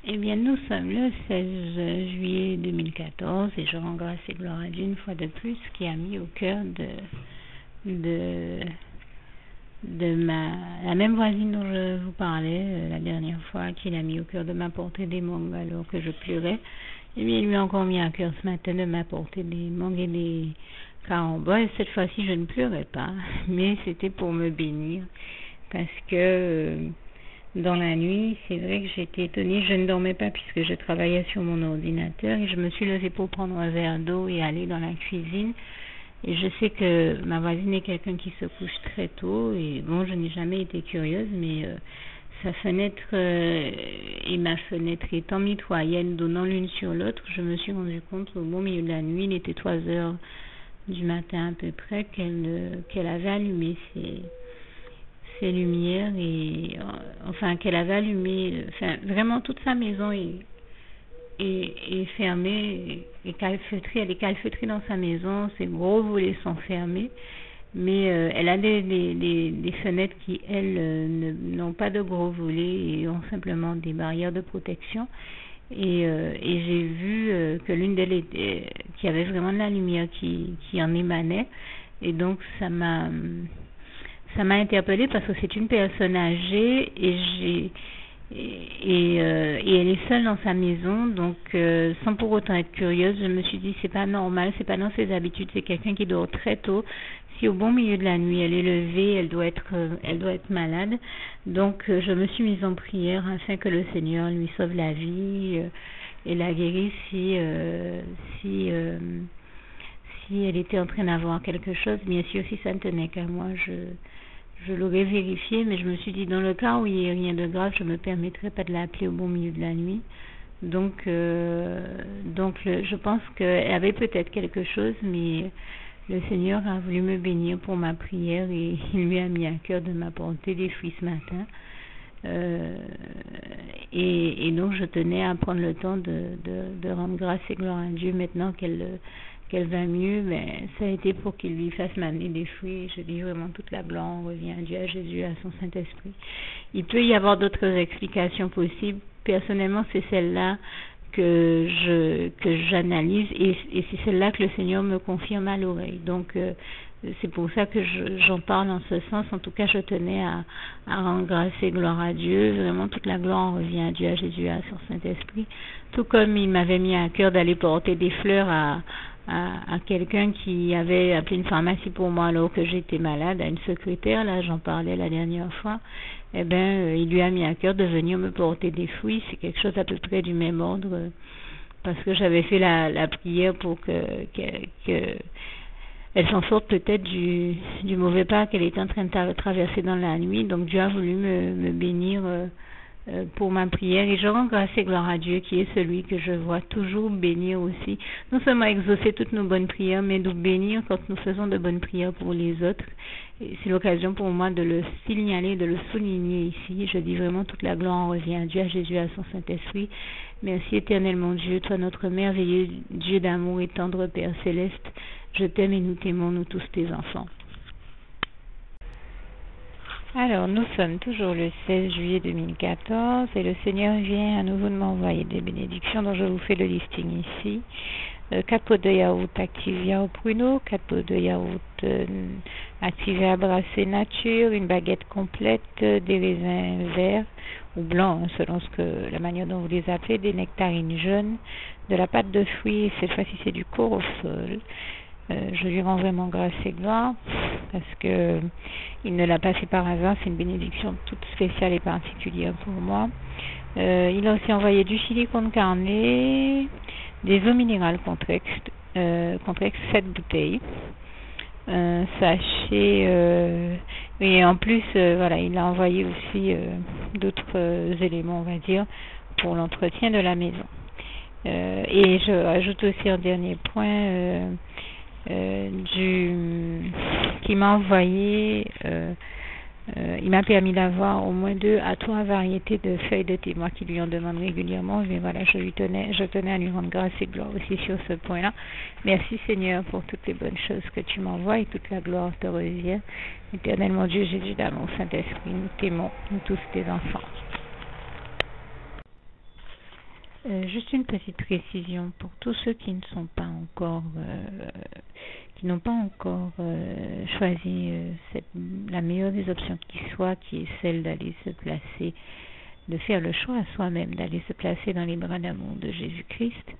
Eh bien, nous sommes le 16 juillet 2014 et je rends grâce et gloire à Dieu une fois de plus qui a mis au cœur de la même voisine dont je vous parlais la dernière fois, qu'il a mis au cœur de m'apporter des mangues alors que je pleurais. Eh bien, il lui a encore mis à cœur ce matin de m'apporter des mangues et des caramboles. Et cette fois-ci, je ne pleurais pas, mais c'était pour me bénir parce que dans la nuit, c'est vrai que j'étais étonnée, je ne dormais pas puisque je travaillais sur mon ordinateur et je me suis levée pour prendre un verre d'eau et aller dans la cuisine. Et je sais que ma voisine est quelqu'un qui se couche très tôt et bon, je n'ai jamais été curieuse, mais sa fenêtre et ma fenêtre étant mitoyennes, donnant l'une sur l'autre, je me suis rendu compte au bon milieu de la nuit, il était 3 heures du matin à peu près, qu'elle avait allumé ses lumières et enfin qu'elle avait allumé, enfin vraiment toute sa maison est fermée et calfeutrée, elle est calfeutrée dans sa maison, ses gros volets sont fermés, mais elle a des fenêtres qui elles n'ont pas de gros volets et ont simplement des barrières de protection et j'ai vu que l'une d'elles était qui avait vraiment de la lumière qui en émanait et donc ça m'a interpellée parce que c'est une personne âgée et elle est seule dans sa maison, donc sans pour autant être curieuse, je me suis dit c'est pas normal, c'est pas dans ses habitudes, c'est quelqu'un qui dort très tôt. Si au bon milieu de la nuit elle est levée, elle doit être malade. Donc je me suis mise en prière afin que le Seigneur lui sauve la vie et la guérisse si elle était en train d'avoir quelque chose. Bien sûr, si ça ne tenait qu'à moi, je l'aurais vérifié, mais je me suis dit, dans le cas où il n'y a rien de grave, je ne me permettrai pas de l'appeler au bon milieu de la nuit. Donc je pense qu'elle avait peut-être quelque chose, mais le Seigneur a voulu me bénir pour ma prière et il lui a mis à cœur de m'apporter des fruits ce matin. Et donc je tenais à prendre le temps de rendre grâce et gloire à Dieu maintenant qu'elle va mieux, mais ça a été pour qu'il lui fasse m'amener des fruits. Je dis vraiment toute la gloire revient à Dieu, à Jésus, à son Saint-Esprit. Il peut y avoir d'autres explications possibles. Personnellement, c'est celle-là que j'analyse et c'est celle-là que le Seigneur me confirme à l'oreille. Donc c'est pour ça que j'en parle en ce sens. En tout cas, je tenais à rendre grâce et gloire à Dieu. Vraiment, toute la gloire revient à Dieu, à Jésus, à son Saint-Esprit. Tout comme il m'avait mis à cœur d'aller porter des fleurs à quelqu'un qui avait appelé une pharmacie pour moi alors que j'étais malade, à une secrétaire, là j'en parlais la dernière fois, eh bien il lui a mis à cœur de venir me porter des fruits. C'est quelque chose à peu près du même ordre parce que j'avais fait la prière pour que elle s'en sorte peut-être du mauvais pas qu'elle était en train de traverser dans la nuit. Donc Dieu a voulu me bénir pour ma prière et je rends grâce et gloire à Dieu qui est celui que je vois toujours bénir aussi. Non seulement exaucer toutes nos bonnes prières, mais nous bénir quand nous faisons de bonnes prières pour les autres. Et c'est l'occasion pour moi de le signaler, de le souligner ici. Je dis vraiment toute la gloire revient à Dieu, à Jésus, à son Saint-Esprit. Merci éternel mon Dieu, toi notre merveilleux Dieu d'amour et tendre Père céleste. Je t'aime et nous t'aimons, nous tous tes enfants. Alors, nous sommes toujours le 16 juillet 2014 et le Seigneur vient à nouveau de m'envoyer des bénédictions dont je vous fais le listing ici. 4 pots de yaourt Activia au pruneau, 4 pots de yaourt Activia brassé nature, une baguette complète, des raisins verts ou blancs, selon la manière dont vous les appelez, des nectarines jaunes, de la pâte de fruits, cette fois-ci c'est du corosol. Je lui rends vraiment grâce et gloire parce que il ne l'a pas fait par hasard, c'est une bénédiction toute spéciale et particulière pour moi. Il a aussi envoyé du chili con carne, des eaux minérales Contrex 7 bouteilles, un sachet et en plus voilà, il a envoyé aussi d'autres éléments, on va dire, pour l'entretien de la maison. Et je rajoute aussi un dernier point qui m'a envoyé il m'a permis d'avoir au moins 2 à 3 variétés de feuilles de thé, moi qui lui en demande régulièrement, mais voilà, je tenais à lui rendre grâce et gloire aussi sur ce point-là. Merci Seigneur pour toutes les bonnes choses que tu m'envoies et toute la gloire te revient. Éternellement Dieu Jésus d'amour, Saint-Esprit, nous t'aimons, nous tous tes enfants. Juste une petite précision pour tous ceux qui ne sont pas encore, qui n'ont pas encore choisi la meilleure des options qui soit, qui est celle d'aller se placer, de faire le choix à soi-même, d'aller se placer dans les bras d'amour de Jésus-Christ,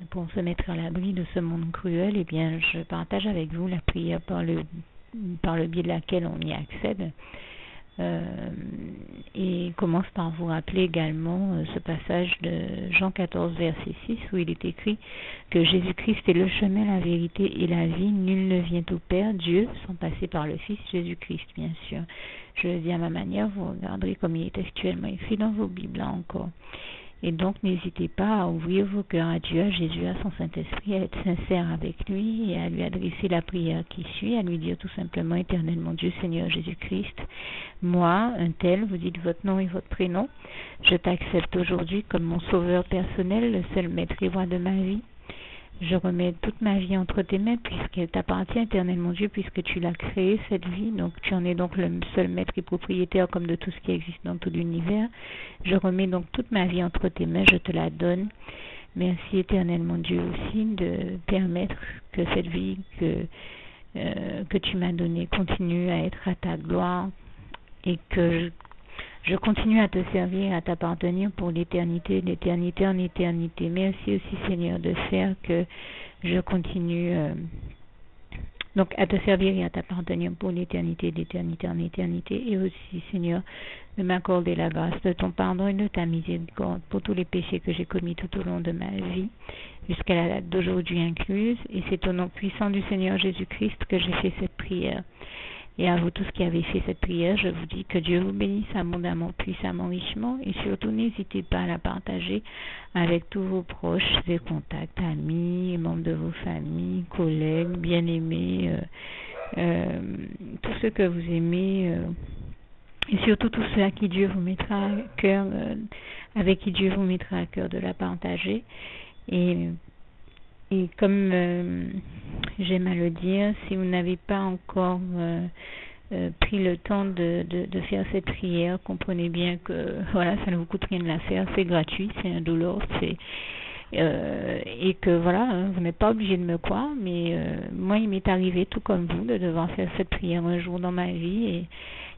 pour se mettre à l'abri de ce monde cruel. Eh bien, je partage avec vous la prière par le biais de laquelle on y accède. Et commence par vous rappeler également ce passage de Jean 14 verset 6 où il est écrit que Jésus-Christ est le chemin, la vérité et la vie. Nul ne vient au Père, Dieu, sans passer par le Fils Jésus-Christ, bien sûr. Je le dis à ma manière, vous regarderez comme il est actuellement écrit dans vos Bibles là encore. Et donc, n'hésitez pas à ouvrir vos cœurs à Dieu, à Jésus, à son Saint-Esprit, à être sincère avec lui et à lui adresser la prière qui suit, à lui dire tout simplement, Éternel mon Dieu, Seigneur Jésus-Christ, moi, un tel, vous dites votre nom et votre prénom, je t'accepte aujourd'hui comme mon sauveur personnel, le seul maître et roi de ma vie. Je remets toute ma vie entre tes mains puisqu'elle t'appartient, Éternel mon Dieu, puisque tu l'as créée, cette vie. Donc tu en es donc le seul maître et propriétaire comme de tout ce qui existe dans tout l'univers. Je remets donc toute ma vie entre tes mains, je te la donne. Merci, Éternel mon Dieu, aussi de permettre que cette vie que tu m'as donnée continue à être à ta gloire et que je continue à te servir, à t'appartenir pour l'éternité, d'éternité en éternité. Merci aussi, Seigneur, de faire que je continue donc à te servir et à t'appartenir pour l'éternité, d'éternité en éternité. Et aussi, Seigneur, de m'accorder la grâce de ton pardon et de ta miséricorde pour tous les péchés que j'ai commis tout au long de ma vie, jusqu'à la date d'aujourd'hui incluse. Et c'est au nom puissant du Seigneur Jésus-Christ que j'ai fait cette prière. Et à vous tous qui avez fait cette prière, je vous dis que Dieu vous bénisse abondamment, puissamment, richement, et surtout n'hésitez pas à la partager avec tous vos proches et contacts, amis, membres de vos familles, collègues, bien-aimés, tous ceux que vous aimez, et surtout tous ceux à qui Dieu vous mettra à cœur, avec qui Dieu vous mettra à cœur de la partager. Et comme j'aime à le dire, si vous n'avez pas encore pris le temps de faire cette prière, comprenez bien que voilà, ça ne vous coûte rien de la faire, c'est gratuit, c'est indolore, et que voilà, vous n'êtes pas obligé de me croire, mais moi il m'est arrivé tout comme vous de devoir faire cette prière un jour dans ma vie,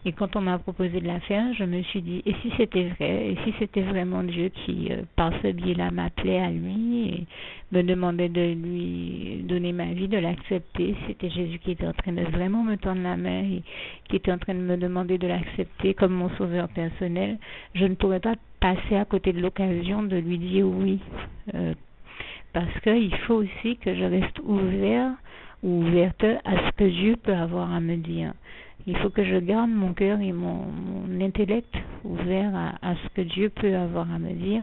et quand on m'a proposé de la faire, je me suis dit, et si c'était vrai, et si c'était vraiment Dieu qui, par ce biais-là, m'appelait à lui et me demandait de lui donner ma vie, de l'accepter, c'était Jésus qui était en train de vraiment me tendre la main et qui était en train de me demander de l'accepter comme mon sauveur personnel, je ne pourrais pas passer à côté de l'occasion de lui dire oui, parce qu'il faut aussi que je reste ouvert ou ouverte à ce que Dieu peut avoir à me dire. Il faut que je garde mon cœur et mon intellect ouvert à ce que Dieu peut avoir à me dire.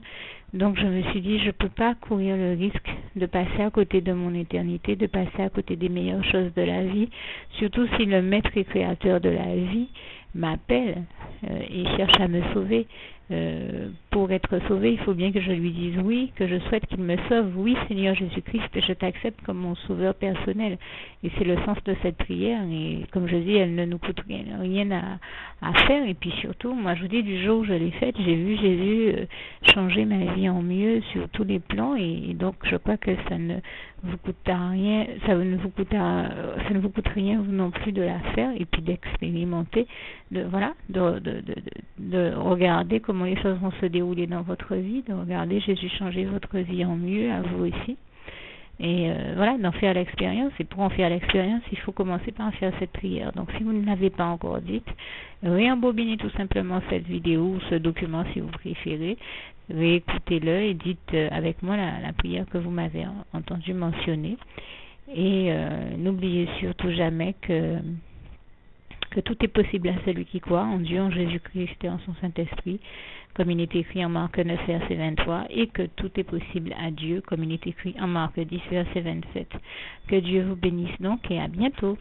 Donc je me suis dit, je ne peux pas courir le risque de passer à côté de mon éternité, de passer à côté des meilleures choses de la vie, surtout si le maître et créateur de la vie m'appelle et cherche à me sauver. Pour être sauvé, il faut bien que je lui dise oui, que je souhaite qu'il me sauve. Oui, Seigneur Jésus-Christ, je t'accepte comme mon sauveur personnel. Et c'est le sens de cette prière. Et comme je dis, elle ne nous coûte rien à faire. Et puis surtout, moi je vous dis, du jour où je l'ai faite, j'ai vu Jésus changer ma vie en mieux sur tous les plans. Et donc je crois que ça ne vous coûtera rien, ça ne vous coûte rien vous non plus de la faire et puis d'expérimenter, de regarder comment les choses vont se dérouler dans votre vie, de regarder Jésus changer votre vie en mieux, à vous aussi. Et voilà, d'en faire l'expérience. Et pour en faire l'expérience, il faut commencer par faire cette prière. Donc si vous ne l'avez pas encore dite, réembobinez tout simplement cette vidéo ou ce document si vous préférez. Réécoutez-le et dites avec moi la prière que vous m'avez entendu mentionner. Et n'oubliez surtout jamais que tout est possible à celui qui croit en Dieu, en Jésus-Christ et en son Saint-Esprit, comme il est écrit en Marc 9, verset 23, et que tout est possible à Dieu, comme il est écrit en Marc 10, verset 27. Que Dieu vous bénisse donc et à bientôt.